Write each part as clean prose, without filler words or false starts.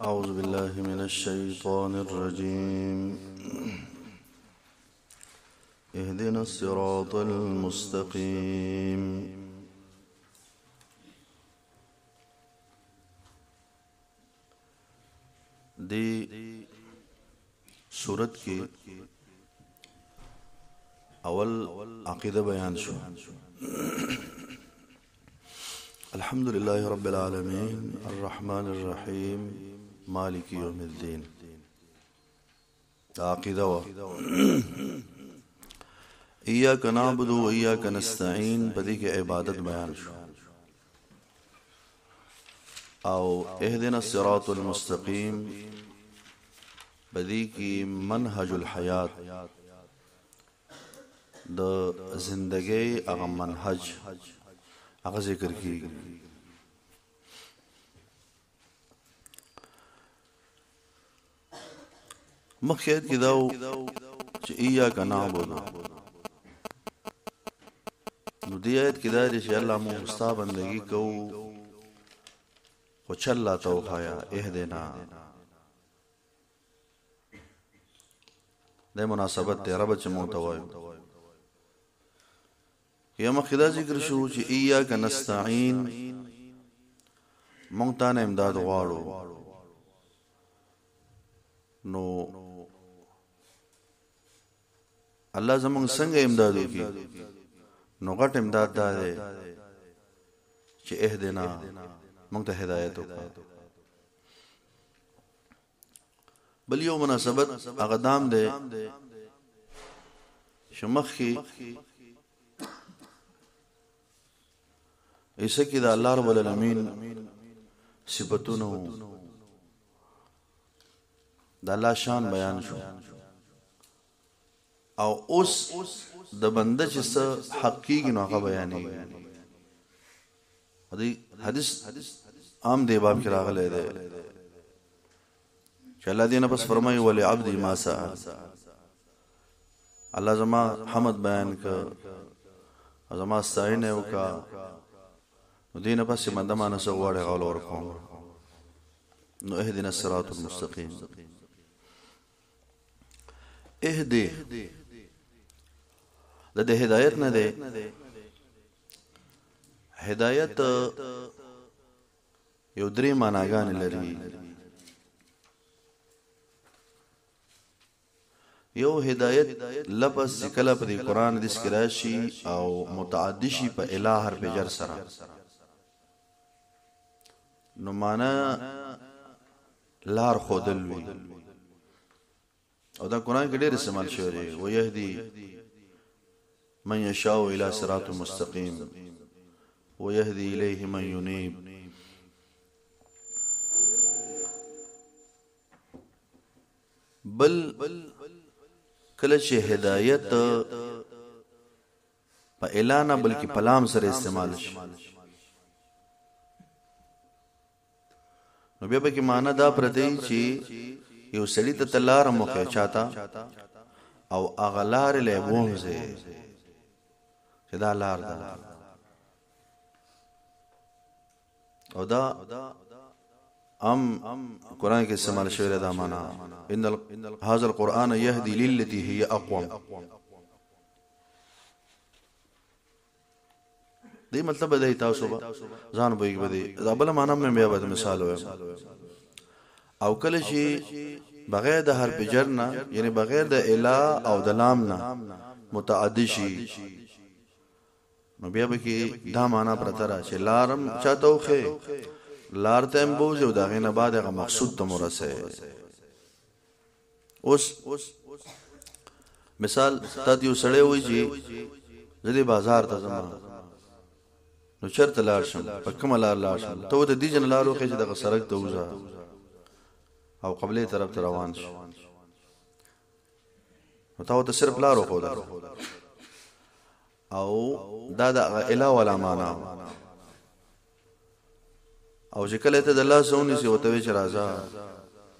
أعوذ بالله من الشيطان الرجيم اهدنا الصراط المستقيم دی سورت کی اول عقیدہ بیان شو الحمد لله رب العالمين الرحمن الرحيم مالك يوم الدين عقیدہ إياك نعبد وإياك نستعين بدی کے عبادت بیان شو او اهدنا الصراط المستقيم بدی کی منهج الحیات د زندگی اغا منهج اغا ذکر کی مخیت کی داو چه ایاک نعبد نو دی آیت کی دا دی چه اللہ مستا بندگی کو و چلا توخایا اهدنا دے مناسبت تے رب چه موتوائیو یا مخدا ذکر شو چه ایاک نستعین مونتان امداد غوارو نو اللہ زمان سنگ امدادو کی نو غٹ امداد دا دے چه اهدنا مونتا ہدایتو کا بل یو مناسبت اقدام دے شمخی ایسا کی دا اللہ رب العالمین صفتونو دا اللہ شان بیان شو او اس دا بندہ چسا حقیقی نو آقا بیانی حدیث عام دے باب کی راغلے دے کہ اللہ دینا بس فرمائی ولی عبدی ما سأل اللہ زما حمد بیان کا زما استعین ہے کا دینا بس مندمانا سوار غول ورکوم نو اهدنا الصراط المستقیم اهدی دا ہدایت نہ دے ہدایت یو دری معناگان لري یو ہدایت لفظ کله په قرآن د سکراشي او متعدی شي په الہ حرف جر سره نو معنا لار خودل وی او دا قرآن کې ډېر استعمال شوی دی و يهدي من يشاء الى صراط مستقيم ويهدي إليه من ينيب بل کلچ ہدایت پا اعلانا بلکہ پلام سر استعمال شي نو بیا پکی معنی دا پردی چی یو سړی ته تلار مخه چاته او اغلار له بومزه چې دا لار ده او دا قرآن کے استعمال شعر دا مانا ان هذا القرآن يهدي للتي هي اقوم دی مطلب بدای تاسو با ځان به یک بدی دا بل معنا مې بیا به مثال وایم او کله شي بغیر د حرف جر نه یعنی بغیر د الا او د لام نه متعدی شي نو بیا به کې دا معنا پرته راشي لارم چاتوخه لار تم بوز او دغه نه بعد هغه مقصود ته مرسه اوس مثال تا دیو سړی وای چې زدي بازار ته زما نو چرته لار شم په کوم لار شم ته د دې جن لارو کې چې د سرک ته وځه او قبله طرف ته روان شي نو ته صرف لارو خو ده او دا د اله ولا معنا او چې کله ته د الله سونی سی وته چې راځه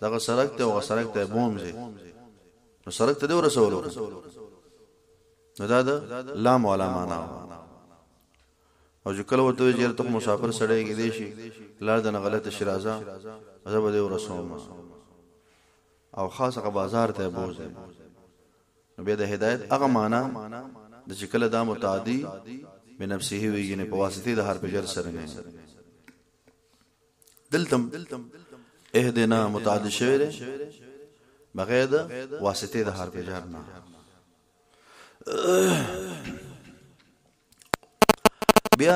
دغه سرک ته او سرک ته بوم شي نو سرک ته دی ورسولو نو دا د لام ولا معنا او چې کله وته چې ته مسافر سړی کې دی شي لار د غلطه شرازه زه به ورسوم او خاصه بازار ته بوزه نو بیا د هدایت هغه معنا د چې کله دا متعدی بنفسه وی نه په واسطه د هر بجر سره نه دلتم اهدنا متعدی شوی دی بغیر د واسطه د هر بجر نه بیا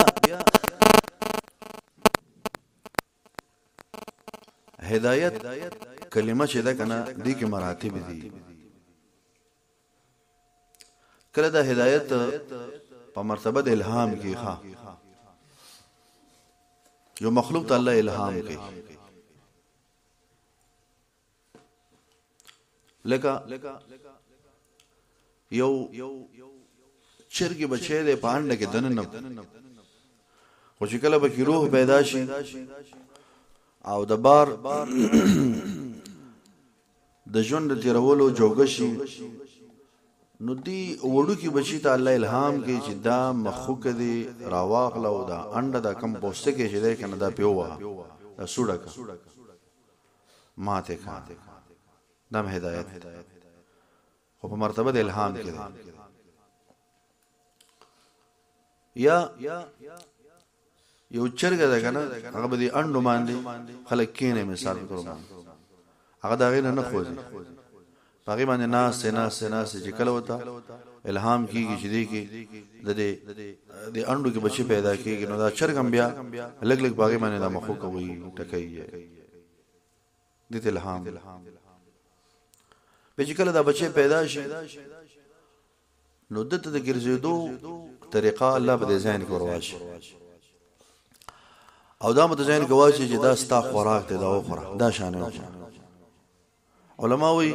هدایت کلمه چې ده کنه دې کې مراتب دي کله د هدایت په مرتبه د الهام کې ښه یو مخلوق ته الله الهام کوي لکه یو چرګ بچی د پاند کې دننه خو چې کله به روح پیدا شي او د بار د ژوند تیرولو جوګه شي نو دی وړو کې بچی ته الله الهام کوي چې دا مخوک دی راواغله او دا انډه دا کم پوسټه کې چې ده کنه دا پیوه دا سوډک ماته کا دم هدایت خو په مرتبه د الهام کې ده یا یو چرګ ده کنه هغه به دي انډو باندې خلک کینې مثال کړو هغه دا غیر نه خوځي باقي باندې ناس چې کله وتا الهام کیږي چې دی کې د انډو کې بچي پیدا کیږي نو دا چرګم بیا لګ باقي باندې دا مخو کوي ټکای دي د الهام به چې کله دا بچي پیدا شي نو دته د ګرځېدو طریقه الله په ذهن کې ورواش او دا متزین کوي چې دا ستا خوراک ته دا وخوره دا شانه علماء وی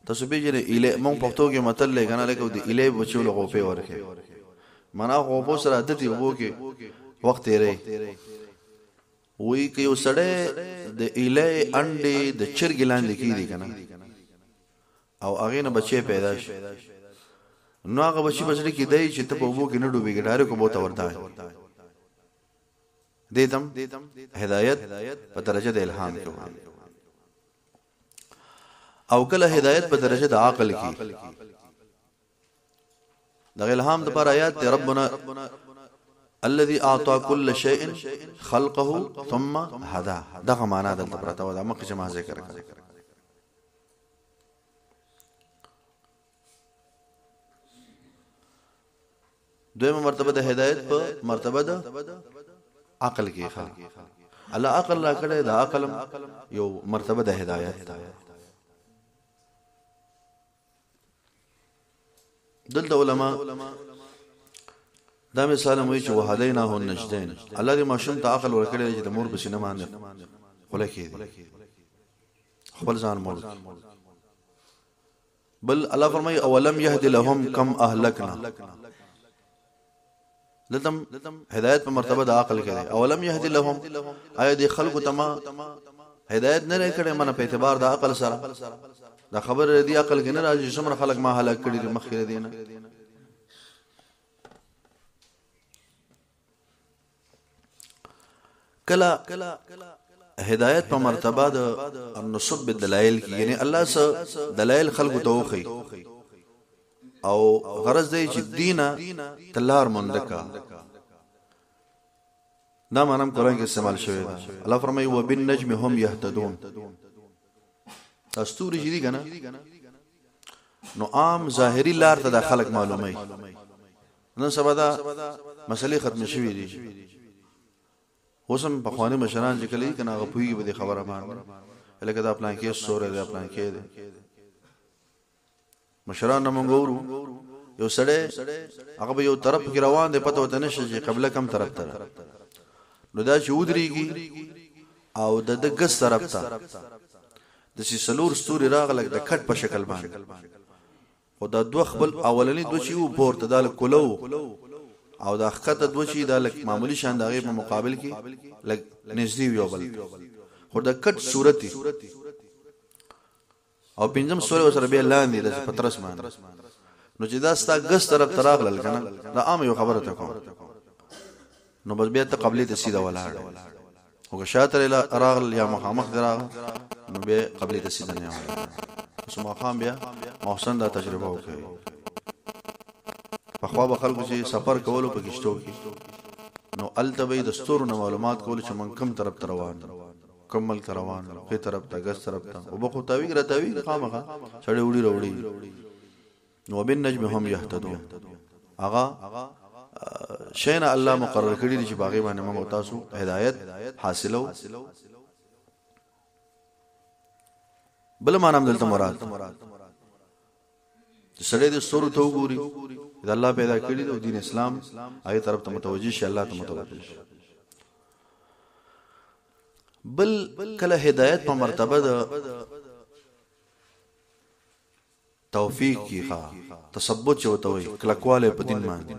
تاسو به جره اله مونږ پښتو کې متل لګنه لکه د اله بچو له غوپه ورکه معنا غوپو سره عادت وو کې وخت یې وی کې یو سړی د اله انډې د چرګ لاندې کیږي کنه او هغه نه بچي پیدا شي نو هغه بچي بچړي کې دی چې ته په وو کې نه ډوبېږي ډاره کو بوته ورته دیتم هدایت په درجه د الهام کې او کله هدایت په درجه د عقل کې د الهام د پر آیات ربنا الذي اعطى كل شيء خلقه ثم هدى دغه معنا دلته پراته و دا مخکې ما ذکر کړ دویمه مرتبه د هدایت په مرتبه د عقل کې خلق الله عقل لا کړه دا عقل یو مرتبه د هدایت دلته علماء دا مثال موي چې وهديناه النجدين الله دې ماشوم ته عقل ورکړي چې د مور په سینه باندې ولکې خپل ځان مور بل الله فرمایي اولم يهد لهم كم اهلكنا لتم هدایت په مرتبه د عقل کې اولم يهد لهم اي دي خلق تما هدایت نه کړي منه په اعتبار د عقل سره دا خبر دی عقل کې نه راځي څومره خلق ما هلاک کړي مخکې دینه کلا هدایت په مرتبه د النصب بالدلائل کې یعنی الله سره دلائل خلق توخي او غرض دی چې دینه تلار مندکا دا معنی قرآن کې استعمال شوی دی الله فرمایي وبالنجم هم يهتدون استوري چې دی کنه نو عام ظاهري لار ته د خلق معلومه نن سبا دا مسلې ختم شوې دي اوسم په خواني مشران چې کلی کنه غوي به خبره باندې لکه دا پلان کې سورې دا پلان کې مشران موږ یو سړی هغه به یو طرف کې روان دی پته وته نشي چې قبله کم طرف ته نو دا چې ودرېږي او د ګس طرف ته د سلور ستوري راغله د کټ په شکل باندې او دا دوه خپل اولنی دوه چې وو پورته د کولو او د حقیقت دوه چې د معمولی شان دغه په مقابل کې لګ نږدې یو بل خو د کټ صورتي او پنځم سورې سره به لاندې د پترس باندې نو چې دا ستا ګس طرف تراغلل کنه دا عام یو خبره ته کوم نو بس بیا ته قبلي ته سیده ولاړ او که شاته راغل یا مخامخ دراغ نو بیا قبلي ته سیده نه ولاړ سو مخام بیا محسن دا تجربه وکړي په خوا به خلکو چې سفر کولو په کشتو کې نو التبې د ستورو معلومات کول چې من کم طرف روان کمل روان په طرف ته ګس طرف ته او بخو تاویګ را تاویګ خامخه چړې وړي وروړي نو بالنجم هم يهتدون اغا شینا الله مقرر کړی چې باغې باندې موږ تاسو هدایت حاصلو بل معنا دلته مراد سړې د ستورو ته وګوري دا الله پیدا کړی دی دین اسلام هغه طرف ته متوجي شي الله ته متوجي شي بل کله هدایت په مرتبه د توفیق کی ښا تثبت چوته وي کلکواله په دین باندې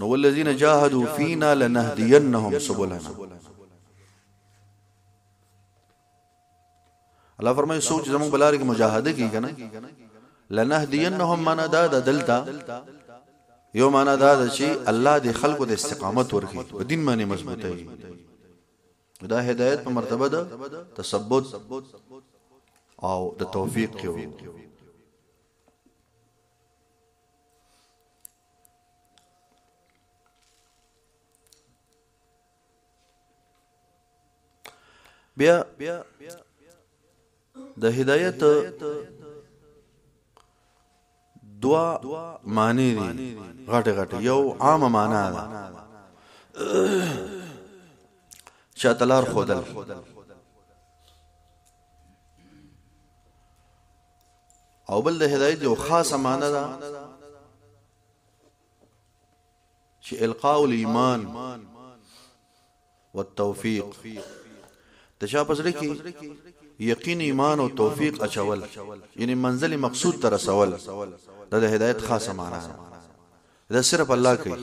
نو والذین جاهدوا فینا لنهدینهم سبلنا الله فرمایي سوچ زموږ بلاره کې مجاهده کی کنه لنهدینهم معنا دا دلتا یو معنا دا چې الله د خلقو د استقامت ورکړي په دین باندې مضبوطه دا هدایت په مرتبه ده تثبت او د توفیق کې بیا د هدایت دوا معنی دي غټه غټه یو عام معنا ده شاتلار خودل او بل د هدایت یو خاصه معنا ده چې القاء الايمان والتوفيق تشابه کې یقین ایمان او توفیق اچول یعنی منزل مقصود ته رسول دا د هدایت خاصه معنا ده دا صرف الله کوي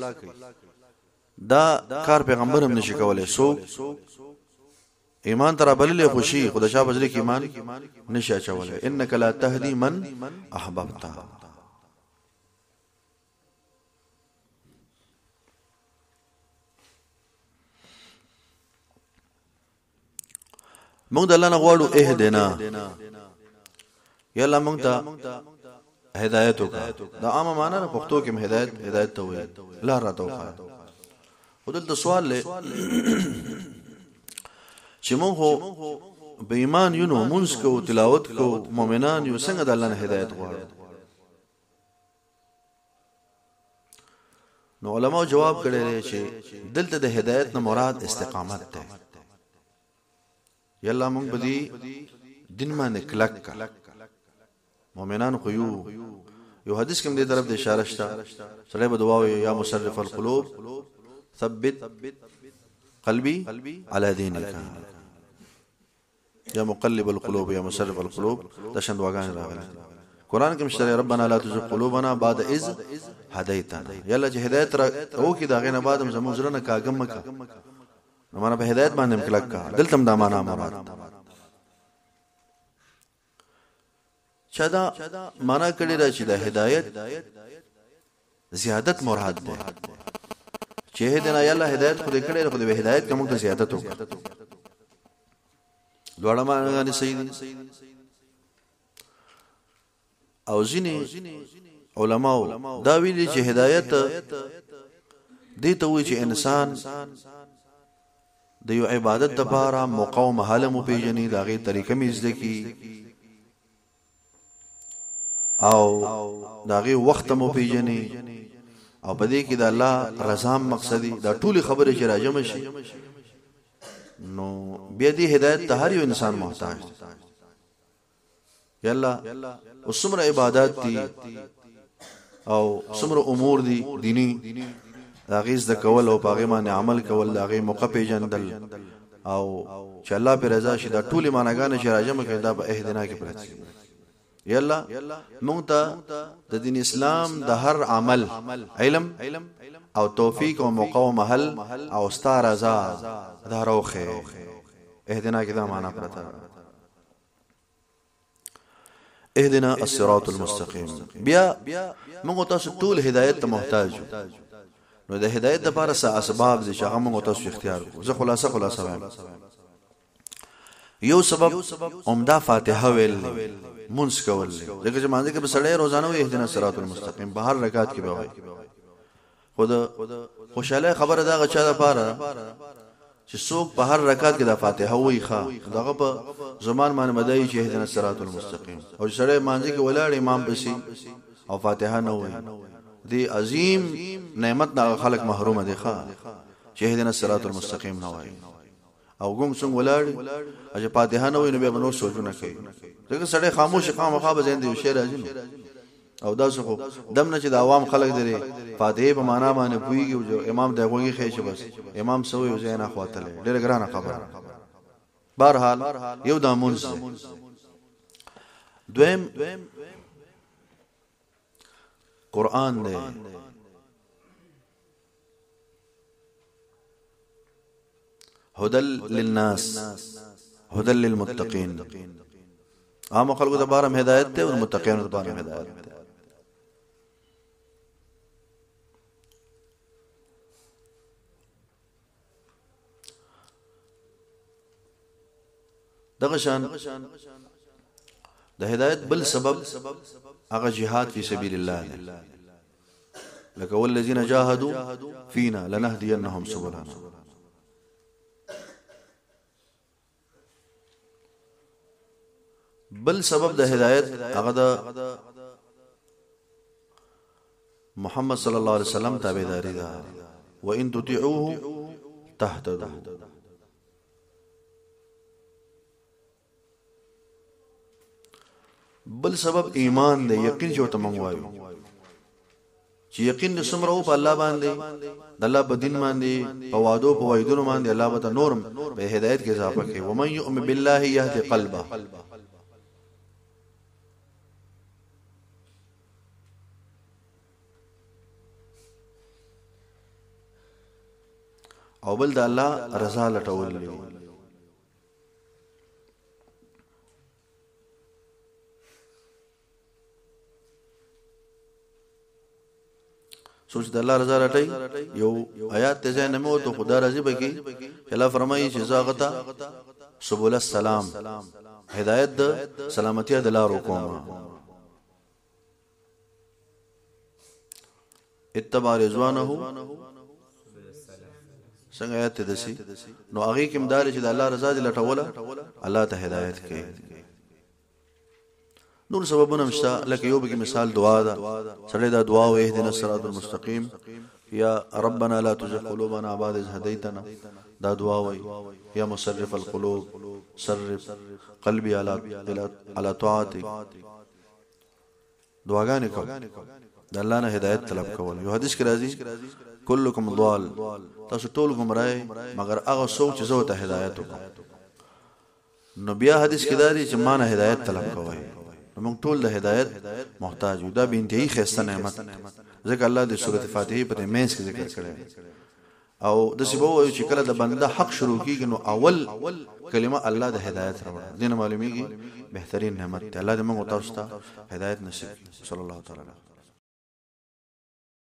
دا کار پیغمبر هم نشي کولای سو ایمان تر بللې خوشي خدای شاه بجلی کې ایمان نشي اچولای انک لا تهدی من احببت موږ د الله نه غواړو اهدنا یا الله موږ ته هدایت وکړه دا عام معنا نه پښتو کې هدایت ته وایي لا راته وکړه ودلته سوال لې چې موږ به ایمان یو نو مونږ کو تلاوت کو مؤمنان یو څنګه د الله نه هدایت غواړو نو علماء جواب کړي چې دلته د هدایت نه مراد استقامت ده یلا مونږ بدی دین باندې کلک مؤمنان خو یو حدیث کوم دې طرف د اشاره شته سره به دعا وي یا مصرف القلوب ثبت قلبي على دينك یا مقلب القلوب یا مصرف القلوب تشند واغان راغلي قران کې مشتري ربنا لا تزغ قلوبنا بعد اذ هديتنا یلا چې هدایت او کې داغه نه بعد زموږ زړه نه کاګم مکه نو معنا په هدایت باندې کلک کا دلته دا معنا مراد چدا معنا کړي را چې د هدایت زیادت مراد ده چې دنا یلا هدایت خو دې کړي خو دې هدایت کوم ته زیادت وکړه دوړه معنا نه صحیح دي او ځینې علماء دا ویلي چې هدایت دې ته وایي چې انسان د یو عبادت لپاره مقام حالم پیژني داغه طریقې مزده کی او داغه وخت مو پیژني او په دې کې د الله رضا مقصدی دا ټول خبره چې راجم شي نو بیا دې هدایت ته هر یو انسان محتاج دی یلا وسمره عبادت دي او سمره امور دي دینی داغیز د کول او پاغه باندې عمل کول داغه موقع پیژندل او چې الله پر رضا شي دا ټول معناګانې چې راجم کړي دا په اهدنا کې پرات یلا مونږ ته د دین اسلام د هر عمل علم او توفیق او موقع او محل او ستار رضا دا روخه اهدنا کې دا معنا پرته اهدنا الصراط المستقيم. بیا موږ تاسو ټول هدایت ته محتاج یو. نو د هدایت لپاره څه اسباب دي چې هغه موږ تاسو اختیار کړو. زه خلاصه وایم. یو سبب عمده فاتحه ویل منس کول دي، ځکه چې مانځي کې به سړی روزانه وي اهدنا الصراط المستقيم په هر رکعت کې به وایي. خود خوشاله خبره دا غچا ده پاره چې څوک په هر رکعت کې د فاتحه وایي ښا دغه په زمان باندې مدای چې اهدنا الصراط المستقيم، او سړی مانځي کې ولاړ امام بسي او فاتحه نه وایي، دی عظیم نعمت نه خلق محروم دي ښا چې اهدنا الصراط المستقيم نه وایي. او ګم څنګه ولاړ چې فاتحه نه وایي نو به نو سوچونه کوي. دغه سړی خاموش خامخا به زنده شعر راځي. او دا څه دم نه چې د عوام خلک دري فاتحه په معنا باندې پويږي او امام دغه خېشه بس امام سوي زینا خواته ډېر ګرانه خبره. بهرحال یو د مونږ دویم قرآن دی. هدل للناس هدل للمتقين. عام خلقو ته بارم هدایت ته او متقین ته بارم هدایت ته. دغه شان د هدایت بل سبب هغه جهاد فی سبیل الله دی. لکه والذین جاهدوا فینا لنهدینهم سبلنا. بل سبب د هدایت هغه د محمد صلی الله علیه وسلم تابعداري ده. وان تطيعوه تهتدوا. بل سبب ایمان دی، یقین جو ته مونږ وایو چې یقین سمره او په الله باندې د الله په دین باندې په وعدو په وعدونو باندې الله به نورم په هدایت کې اضافه کوي. ومن يؤمن بالله يهدي قلبه. او بل د الله رضا لټول دي. سوچ د الله رضا لټي. یو آیات ته ځای نه مو ته خدا راضي بکی. الله فرمایي چې زاغتا سبول السلام هدایت د سلامتی د لارو کومه. اتبع رضوانه څنګه آیات ده سي نو هغه کوم دار چې د الله رضا دې لټوله الله ته هدایت کوي. نور سببونه مشته لکه یو به مثال دعا ده. سړی دا دعا و اهدنا الصراط المستقيم یا ربنا لا تزغ قلوبنا بعد إذ هديتنا. دا دعا وای یا مصرف القلوب صرف قلبي على طاعتك. دعاګانې کو د الله نه هدایت طلب کول. یو حدیث کې راځي کلکم ضال، تاسو ټول گمراه مگر هغه څوک چې زو ته هدایت وکړي. نو بیا حدیث کې دا دی چې مان هدایت طلب کوي. نو موږ ټول د هدایت محتاج یو. دا به انتهایی خسته نعمت ځکه الله د سورۃ فاتحه په مینس کې ذکر کړی. او د سبو چې کله د بنده حق شروع کیږي نو اول کلمه الله د هدایت راوړي. دین معلومیږي بهترین نعمت الله دې موږ تاسو ته هدایت نصیب. صلی الله تعالی